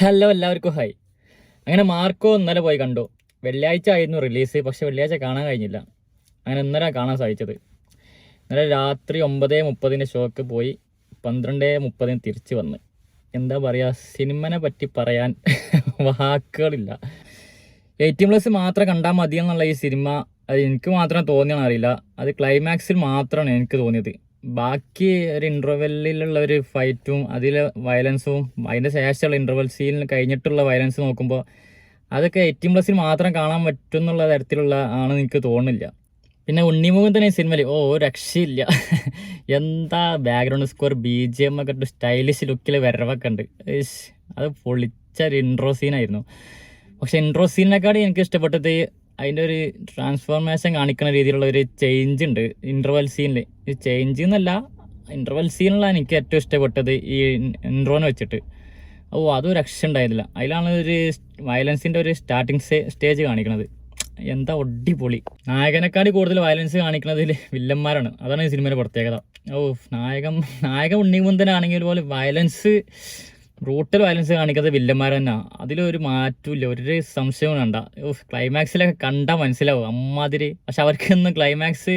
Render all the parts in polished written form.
Hello, എല്ലാവർക്കും hi. അങ്ങനെ Marco ഇന്നലെ പോയി കണ്ടു. വെള്ളിയാഴ്ച ആയിരുന്നു റിലീസ്, പക്ഷെ വെള്ളിയാഴ്ച കാണാൻ കഴിഞ്ഞില്ല. അങ്ങനെ ഇന്നലെ കാണാൻ സാധിച്ചത്. ഇന്നലെ രാത്രി 9:30 ഷോക്ക് പോയി 12:30 തിരിച്ച് വന്ന്. എന്താ പറയുക, സിനിമനെ പറ്റി പറയാൻ വാക്കുകളില്ല. 18+ മാത്രം കണ്ടാൽ മതിയെന്നുള്ള ഈ സിനിമ അത് എനിക്ക് മാത്രം തോന്നിയാണെന്ന് അറിയില്ല. അത് ക്ലൈമാക്സിൽ മാത്രമാണ് എനിക്ക് തോന്നിയത്. ബാക്കി ഒരു ഇൻ്റർവെല്ലിലുള്ള ഒരു ഫൈറ്റും അതിലെ വയലൻസും അതിൻ്റെ ശേഷമുള്ള ഇൻ്റർവെൽ സീനിൽ കഴിഞ്ഞിട്ടുള്ള വയലൻസ് നോക്കുമ്പോൾ അതൊക്കെ 18+ മാത്രം കാണാൻ പറ്റും എന്നുള്ള തരത്തിലുള്ള ആണെന്ന് എനിക്ക് തോന്നുന്നില്ല. പിന്നെ ഉണ്ണിമുഖൻ തന്നെ ഈ സിനിമയിൽ രക്ഷയില്ല. എന്താ ബാക്ക്ഗ്രൗണ്ട് സ്കോർ, BGM ഒക്കെ ഇട്ട് സ്റ്റൈലിഷ് ലുക്കിൽ വരവൊക്കെ ഉണ്ട്. അത് പൊളിച്ചൊരു ഇൻട്രോ സീനായിരുന്നു. പക്ഷെ ഇൻട്രോ സീനിനെക്കാളും എനിക്ക് ഇഷ്ടപ്പെട്ടത് അതിൻ്റെ ഒരു ട്രാൻസ്ഫോർമേഷൻ കാണിക്കുന്ന രീതിയിലുള്ള ഒരു ചേഞ്ച് ഉണ്ട് ഇൻ്റർവെൽ സീനിൽ. ഈ ചേഞ്ച് എന്നല്ല, ഇൻ്റർവെൽ സീനിലാണ് എനിക്ക് ഏറ്റവും ഇഷ്ടപ്പെട്ടത് ഈ ഇൻട്രോനെ വെച്ചിട്ട്. അതും രക്ഷ ഉണ്ടായിരുന്നില്ല. അതിലാണ് ഒരു വയലൻസിൻ്റെ ഒരു സ്റ്റാർട്ടിങ് സ്റ്റേജ് കാണിക്കുന്നത്. എന്താ ഒടിപൊളി. നായകനെക്കാളും കൂടുതൽ വയലൻസ് കാണിക്കുന്നതിൽ വില്ലന്മാരാണ്. അതാണ് ഈ സിനിമയുടെ പ്രത്യേകത. നായകൻ ഉണ്ണിമുന്തനാണെങ്കിൽ പോലെ ബ്രൂട്ടൽ വയലൻസ് കാണിക്കുന്നത് വില്ലന്മാർ തന്നെ. അതിലൊരു മാറ്റമില്ല, ഒരു സംശയവും വേണ്ട. ക്ലൈമാക്സിലൊക്കെ കണ്ടാൽ മനസ്സിലാവും അമ്മാതിരി. പക്ഷെ അവർക്കൊന്നും ക്ലൈമാക്സ്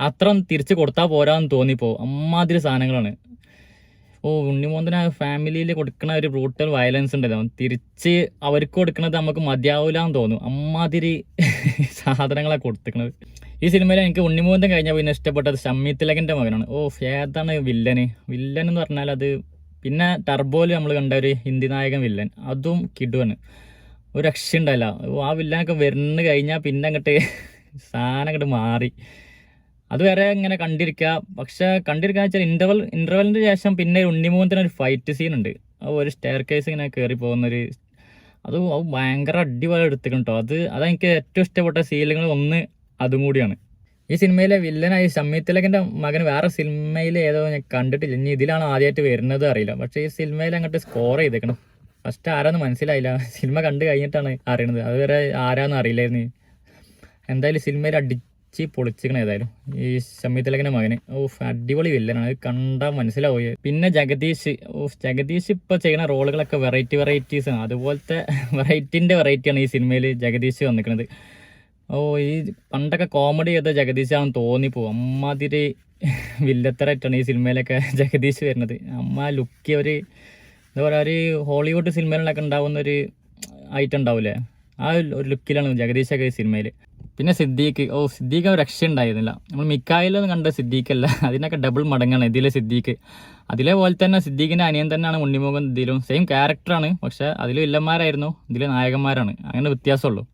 അത്ര തിരിച്ച് കൊടുത്താൽ പോരാന്ന് തോന്നിപ്പോവും. അമ്മാതിരി സാധനങ്ങളാണ്. ഉണ്ണിമോന്തന ഫാമിലിയിൽ കൊടുക്കുന്ന ഒരു ബ്രൂട്ടൽ വയലൻസ് ഉണ്ടല്ലോ, തിരിച്ച് അവർക്ക് കൊടുക്കുന്നത് നമുക്ക് മതിയാവില്ലാന്ന് തോന്നും. അമ്മാതിരി സാധനങ്ങളാണ് കൊടുത്തിരിക്കുന്നത്. ഈ സിനിമയിൽ എനിക്ക് ഉണ്ണിമോന്തൻ കഴിഞ്ഞാൽ പിന്നെ ഇഷ്ടപ്പെട്ടത് ഷമ്മി തിലകൻ്റെ മകനാണ്. ഏതാണ് വില്ലൻ എന്ന് പറഞ്ഞാൽ അത്. പിന്നെ ടർബോയിൽ നമ്മൾ കണ്ട ഒരു ഹിന്ദി നായകൻ വില്ലൻ, അതും കിടുവാണ്. ഒരു രക്ഷ ഉണ്ടായില്ല. ആ വില്ലനൊക്കെ വരുന്ന കഴിഞ്ഞാൽ പിന്നെ അങ്ങോട്ട് സാധനം അങ്ങോട്ട് മാറി. അതുവരെ ഇങ്ങനെ കണ്ടിരിക്കുക. പക്ഷെ കണ്ടിരിക്കുക വെച്ചാൽ ഇൻ്റർവെല്ലിൻ്റെ ശേഷം പിന്നെ ഉണ്ണിമുഖത്തിന് ഒരു ഫൈറ്റ് സീൻ ഉണ്ട്. ഒരു സ്റ്റെയർ കേസ് ഇങ്ങനെ കയറി പോകുന്നൊരു അത് ഭയങ്കര അടിപൊളി എടുത്തിട്ടുണ്ട് കേട്ടോ. അതെനിക്ക് ഏറ്റവും ഇഷ്ടപ്പെട്ട സീനുകൾ ഒന്ന് അതും കൂടിയാണ്. ഈ സിനിമയിലെ വില്ലനായി ഷമ്മി തിലകൻ്റെ മകൻ വേറെ സിനിമയിൽ ഏതോ ഞാൻ കണ്ടിട്ടില്ല. ഇനി ഇതിലാണ് ആദ്യമായിട്ട് വരുന്നത് അറിയില്ല. പക്ഷേ ഈ സിനിമയിൽ അങ്ങോട്ട് സ്കോർ ചെയ്തേക്കണം. ഫസ്റ്റ് ആരാന്ന് മനസ്സിലായില്ല, സിനിമ കണ്ടു കഴിഞ്ഞിട്ടാണ് അറിയണത്. അതുവരെ ആരാന്ന് അറിയില്ലായിരുന്നു. എന്തായാലും സിനിമയിൽ അടിച്ച് പൊളിച്ചിക്കണം. ഏതായാലും ഈ ഷമ്മി തിലകൻ്റെ മകന് അടിപൊളി വില്ലനാണ്. അത് കണ്ടാൽ മനസ്സിലാവുക. പിന്നെ ജഗദീഷ് ഇപ്പോൾ ചെയ്യുന്ന റോളുകളൊക്കെ വെറൈറ്റീസാണ്. അതുപോലത്തെ വെറൈറ്റിയാണ് ഈ സിനിമയിൽ ജഗദീഷ് വന്നിരിക്കുന്നത്. ഈ പണ്ടൊക്കെ കോമഡി ചെയ്ത ജഗദീശാണെന്ന് തോന്നിപ്പോവും. അമ്മാതിരി വില്ലത്തരായിട്ടാണ് ഈ സിനിമയിലൊക്കെ ജഗദീഷ് വരുന്നത്. ലുക്കി ഒരു എന്താ പറയുക, ഒരു ഹോളിവുഡ് സിനിമകളിലൊക്കെ ഉണ്ടാവുന്ന ഒരു ഐറ്റം ഉണ്ടാവില്ലേ, ആ ഒരു ലുക്കിലാണ് ജഗദീഷൊക്കെ ഈ സിനിമയിൽ. പിന്നെ സിദ്ദീഖ് ഒരു രക്ഷ ഉണ്ടായിരുന്നില്ല. നമ്മൾ മിക്കായിലൊന്നും കണ്ട സിദ്ദീഖല്ല, അതിനൊക്കെ ഡബിൾ മടങ്ങാണ് ഇതിലെ സിദ്ദീഖ്. അതിലേപോലെ തന്നെ സിദ്ദീഖിൻ്റെ അനിയൻ തന്നെയാണ് ഉണ്ണിമുഖൻ. ഇതിലും സെയിം ക്യാരക്ടറാണ്, പക്ഷെ അതിൽ വില്ലന്മാരായിരുന്നു, ഇതിൽ നായകന്മാരാണ്. അങ്ങനെ വ്യത്യാസമുള്ളൂ.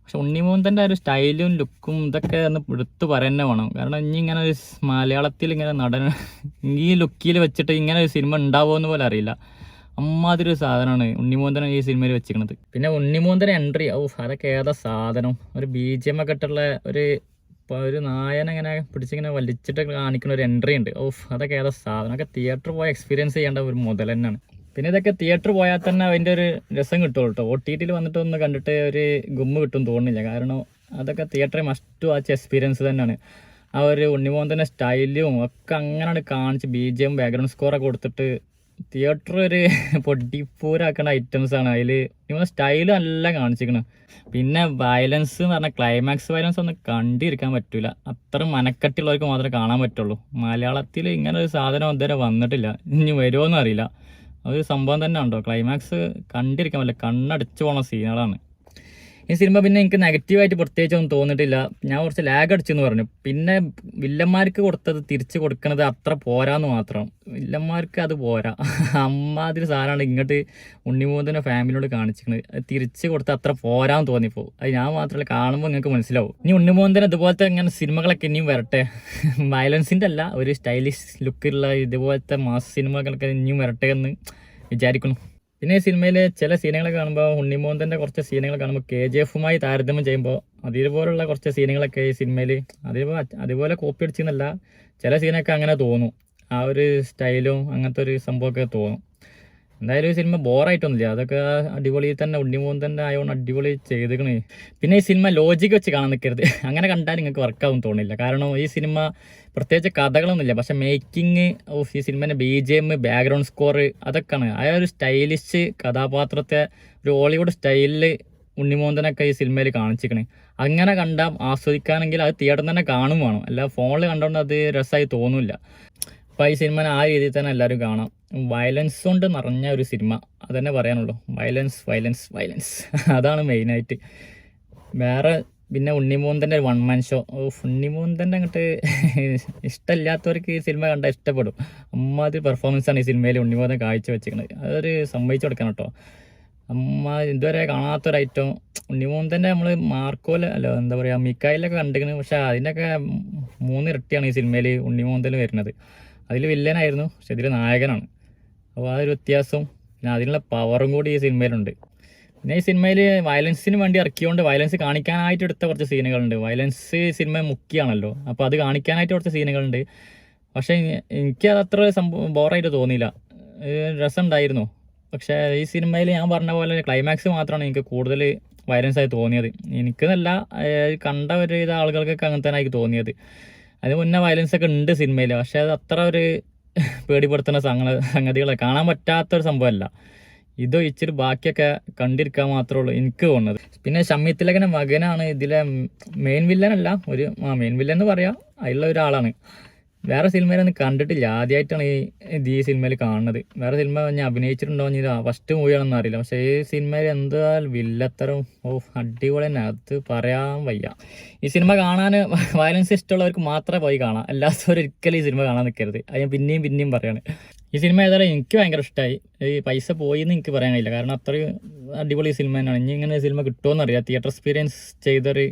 പക്ഷെ ഉണ്ണിമുഖൻ്റെ ഒരു സ്റ്റൈലും ലുക്കും ഇതൊക്കെ ഒന്ന് എടുത്ത് പറയുന്നത് വേണം. കാരണം ഇനി ഇങ്ങനെ ഒരു മലയാളത്തിൽ ഇങ്ങനെ നടൻ ഈ ലുക്കിൽ വെച്ചിട്ട് ഇങ്ങനെ ഒരു സിനിമ ഉണ്ടാവുമെന്ന് പോലെ അറിയില്ല. അമ്മാതിരി ഒരു സാധനമാണ് ഉണ്ണിമുഖനെ ഈ സിനിമയിൽ വെച്ചിരിക്കുന്നത്. പിന്നെ ഉണ്ണിമുഖൻ്റെ എൻട്രി അതൊക്കെ ഏതാ സാധനം. ഒരു BGM ഒക്കെ ഇട്ടുള്ള ഒരു നായനെ ഇങ്ങനെ പിടിച്ചിങ്ങനെ വലിച്ചിട്ട് കാണിക്കുന്ന ഒരു എൻട്രി ഉണ്ട്. അതൊക്കെ ഏതാ സാധനം. ഒക്കെ തിയേറ്റർ പോയി എക്സ്പീരിയൻസ് ചെയ്യേണ്ട ഒരു മുതൽ തന്നെയാണ്. പിന്നെ ഇതൊക്കെ തിയേറ്റർ പോയാൽ തന്നെ അതിൻ്റെ ഒരു രസം കിട്ടുള്ളൂ കേട്ടോ. OTTയിൽ വന്നിട്ട് ഒന്ന് കണ്ടിട്ട് ഒരു ഗുമ്മ് കിട്ടും തോന്നുന്നില്ല. കാരണം അതൊക്കെ തിയേറ്ററിൽ മസ്റ്റ് വാച്ച് എക്സ്പീരിയൻസ് തന്നെയാണ്. ആ ഒരു ഉണ്ണിമുഖൻ്റെ സ്റ്റൈലും ഒക്കെ അങ്ങനെയാണ് കാണിച്ച് BGM ബാക്ക്ഗ്രൗണ്ട് സ്കോറൊക്കെ കൊടുത്തിട്ട് തിയേറ്റർ ഒരു പൊടിപ്പൂരാക്കുന്ന ഐറ്റംസാണ് അതിൽ. ഇവൻ്റെ സ്റ്റൈല് നല്ല കാണിച്ചിരിക്കണം. പിന്നെ വയലൻസ് എന്ന് പറഞ്ഞാൽ ക്ലൈമാക്സ് വയലൻസ് ഒന്നും കണ്ടിരിക്കാൻ പറ്റില്ല. അത്ര മനക്കെട്ടുള്ളവർക്ക് മാത്രമേ കാണാൻ പറ്റുള്ളൂ. മലയാളത്തിൽ ഇങ്ങനെ ഒരു സാധനം ഇതുവരെ വന്നിട്ടില്ല. ഇനി വരുമോയെന്നും അറിയില്ല. ഒരു സംഭവം തന്നെ ഉണ്ടോ, ക്ലൈമാക്സ് കണ്ടിരിക്കാൻ പറ്റില്ല. കണ്ണടിച്ചു പോണ സീനുകളാണ് ഈ സിനിമ. പിന്നെ എനിക്ക് നെഗറ്റീവായിട്ട് പ്രത്യേകിച്ചൊന്നും തോന്നിയിട്ടില്ല. ഞാൻ കുറച്ച് ലാഗ് അടിച്ചെന്ന് പറഞ്ഞു. പിന്നെ വില്ലന്മാർക്ക് കൊടുത്തത് തിരിച്ച് കൊടുക്കുന്നത് അത്ര പോരാന്ന് മാത്രം. വില്ലന്മാർക്ക് അത് പോരാ. അമ്മാതിരി സാധനമാണ് ഇങ്ങോട്ട് ഉണ്ണിമുഖൻ്റെ ഫാമിലിയോട് കാണിച്ചിരിക്കുന്നത്. അത് തിരിച്ച് കൊടുത്ത് അത്ര പോരാന്ന് തോന്നിപ്പോൾ. അത് ഞാൻ മാത്രമല്ല, കാണുമ്പോൾ നിങ്ങൾക്ക് മനസ്സിലാവും. ഇനി ഉണ്ണിമുഖൻ്റെ ഇതുപോലത്തെ ഇങ്ങനെ സിനിമകളൊക്കെ ഇനിയും വരട്ടെ. വയലൻസിൻ്റെ അല്ല, ഒരു സ്റ്റൈലിഷ് ലുക്കുള്ള ഇതുപോലത്തെ മാസ് സിനിമകളൊക്കെ ഇനിയും വരട്ടെ എന്ന് വിചാരിക്കുന്നു. പിന്നെ ഈ സിനിമയിലെ ചില സീനുകളൊക്കെ കാണുമ്പോൾ ഉണ്ണിമുഖൻ്റെ കുറച്ച് സീനുകൾ കാണുമ്പോൾ KGF താരതമ്യം ചെയ്യുമ്പോൾ അതേപോലുള്ള കുറച്ച് സീനുകളൊക്കെ ഈ സിനിമയിൽ അതുപോലെ കോപ്പി അടിച്ചെന്നല്ല, ചില സീനൊക്കെ അങ്ങനെ തോന്നും. ആ ഒരു സ്റ്റൈലും അങ്ങനത്തെ ഒരു സംഭവമൊക്കെ തോന്നും. എന്തായാലും ഈ സിനിമ ബോറായിട്ടൊന്നുമില്ല, അതൊക്കെ അടിപൊളി തന്നെ, ഉണ്ണിമൂന്തൻ്റെ ആയതുകൊണ്ട് അടിപൊളി ചെയ്തിക്കണേ. പിന്നെ ഈ സിനിമ ലോജിക്ക് വെച്ച് കാണാൻ നിൽക്കരുത്, അങ്ങനെ കണ്ടാൽ നിങ്ങൾക്ക് വർക്കാവും തോന്നില്ല. കാരണം ഈ സിനിമ പ്രത്യേകിച്ച് കഥകളൊന്നുമില്ല, പക്ഷെ മേക്കിങ് ഓഫ് ഈ സിനിമേൻ്റെ BGM, ബാക്ക്ഗ്രൗണ്ട് സ്കോർ, അതൊക്കെയാണ് ആ ഒരു സ്റ്റൈലിഷ് കഥാപാത്രത്തെ ഒരു ഹോളിവുഡ് സ്റ്റൈലിൽ ഉണ്ണിമൂന്തനൊക്കെ ഈ സിനിമയിൽ കാണിച്ചിരിക്കണേ. അങ്ങനെ കണ്ടാൽ ആസ്വദിക്കാനെങ്കിൽ അത് തിയേറ്ററിൽ തന്നെ കാണും വേണം, അല്ല ഫോണിൽ കണ്ടുകൊണ്ട് അത് രസമായി തോന്നില്ല. അപ്പോൾ ഈ സിനിമ ആ രീതിയിൽ തന്നെ എല്ലാവരും കാണാം. വയലൻസ് കൊണ്ട് നിറഞ്ഞ ഒരു സിനിമ, അതന്നെ പറയാനുള്ളൂ. വയലൻസ് വയലൻസ് വയലൻസ് അതാണ് മെയിനായിട്ട്. വേറെ പിന്നെ ഉണ്ണിമൂന്തൻ്റെ ഒരു 1 man ഷോ. ഉണ്ണിമൂന്തൻ്റെ അങ്ങോട്ട് ഇഷ്ടമില്ലാത്തവർക്ക് ഈ സിനിമ കണ്ടാൽ ഇഷ്ടപ്പെടും. അമ്മാതിരി പെർഫോമൻസാണ് ഈ സിനിമയിൽ ഉണ്ണിമൂന്തൻ കാഴ്ച വെച്ചിരിക്കുന്നത്. അതൊരു സമ്മതിച്ചു കൊടുക്കണം കേട്ടോ. ഇതുവരെ കാണാത്തൊരു ഐറ്റം ഉണ്ണിമൂന്തൻ്റെ നമ്മൾ മാർക്കോല അല്ല എന്താ പറയുക മിക്കായിലൊക്കെ കണ്ടിരിക്കുന്നത്, പക്ഷെ അതിൻ്റെയൊക്കെ 3 ഇരട്ടിയാണ് ഈ സിനിമയിൽ ഉണ്ണിമൂന്തൽ വരുന്നത്. അതിൽ വില്ലനായിരുന്നു, പക്ഷെ ഇതിൽ നായകനാണ്. അപ്പോൾ ആ ഒരു വ്യത്യാസവും പിന്നെ അതിനുള്ള പവറും കൂടി ഈ സിനിമയിലുണ്ട്. പിന്നെ ഈ സിനിമയിൽ വയലൻസിന് വേണ്ടി ഇറക്കിയോണ്ട് വയലൻസ് കാണിക്കാനായിട്ട് എടുത്ത കുറച്ച് സീനുകളുണ്ട്. വയലൻസ് സിനിമ മുഖ്യമാണല്ലോ, അപ്പോൾ അത് കാണിക്കാനായിട്ട് കുറച്ച് സീനുകളുണ്ട്. പക്ഷേ എനിക്കത് അത്ര ബോറായിട്ട് തോന്നിയില്ല, രസമുണ്ടായിരുന്നു. പക്ഷേ ഈ സിനിമയിൽ ഞാൻ പറഞ്ഞ പോലെ ക്ലൈമാക്സ് മാത്രമാണ് എനിക്ക് കൂടുതൽ വയലൻസ് ആയി തോന്നിയത്. എനിക്കെന്നല്ല, കണ്ട ഒരു ഇത് ആളുകൾക്കൊക്കെ അങ്ങനെ തന്നെ എനിക്ക് തോന്നിയത്. അതിന് മുന്നേ വയലൻസ് ഒക്കെ ഉണ്ട് സിനിമയിൽ, പക്ഷേ അത് അത്ര ഒരു പേടിപ്പെടുത്തുന്ന സംഗതികളെ കാണാൻ പറ്റാത്തൊരു സംഭവമല്ല. ഇത് ഇച്ചിരി ബാക്കിയൊക്കെ കണ്ടിരിക്കാൻ മാത്രമേ ഉള്ളൂ എനിക്ക് തോന്നുന്നത്. പിന്നെ ഷമ്മി തിലകൻ്റെ മകനാണ് ഇതിലെ മെയിൻ വില്ലനല്ല, ഒരു മെയിൻ വില്ലൻ എന്ന് പറയാം, അതിലുള്ള ഒരാളാണ്. വേറെ സിനിമയിലൊന്നും കണ്ടിട്ടില്ല, ആദ്യമായിട്ടാണ് ഈ സിനിമയിൽ കാണുന്നത്. വേറെ സിനിമ ഞാൻ അഭിനയിച്ചിട്ടുണ്ടോ എന്ന് ഫസ്റ്റ് മൂവിയാണെന്ന് അറിയില്ല. പക്ഷേ ഈ സിനിമയിൽ എന്താ വില്ലത്തരം, അടിപൊളി തന്നെ, അത് പറയാൻ വയ്യ. ഈ സിനിമ കാണാൻ വയലൻസ് ഇഷ്ടമുള്ളവർക്ക് മാത്രമേ പോയി കാണാം, അല്ലാത്തവർ ഒരിക്കലും ഈ സിനിമ കാണാൻ നിൽക്കരുത്. അത് ഞാൻ പിന്നെയും പറയാണ്. ഈ സിനിമ ഏതായാലും എനിക്ക് ഭയങ്കര ഇഷ്ടമായി. ഈ പൈസ പോയി എന്ന് എനിക്ക് പറയാൻ കഴിയില്ല, കാരണം അത്രയും അടിപൊളി സിനിമ തന്നെയാണ്. ഇനി ഇങ്ങനെ സിനിമ കിട്ടുമോയെന്ന് അറിയാം. തിയേറ്റർ എക്സ്പീരിയൻസ് ചെയ്തൊരു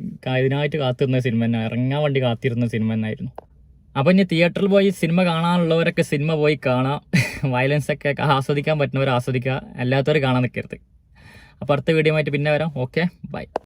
ഇതിനായിട്ട് കാത്തിരുന്ന സിനിമ തന്നെ, ഇറങ്ങാൻ വേണ്ടി കാത്തിരുന്ന സിനിമ തന്നെയായിരുന്നു. അപ്പോൾ ഇനി തിയേറ്ററിൽ പോയി സിനിമ കാണാനുള്ളവരൊക്കെ സിനിമ പോയി കാണാം. വയലൻസൊക്കെ ആസ്വദിക്കാൻ പറ്റുന്നവർ ആസ്വദിക്കുക, അല്ലാത്തവർ കാണാൻ നിൽക്കരുത്. അപ്പോൾ അടുത്ത വീഡിയോ ആയിട്ട് പിന്നെ വരാം. Okay, by.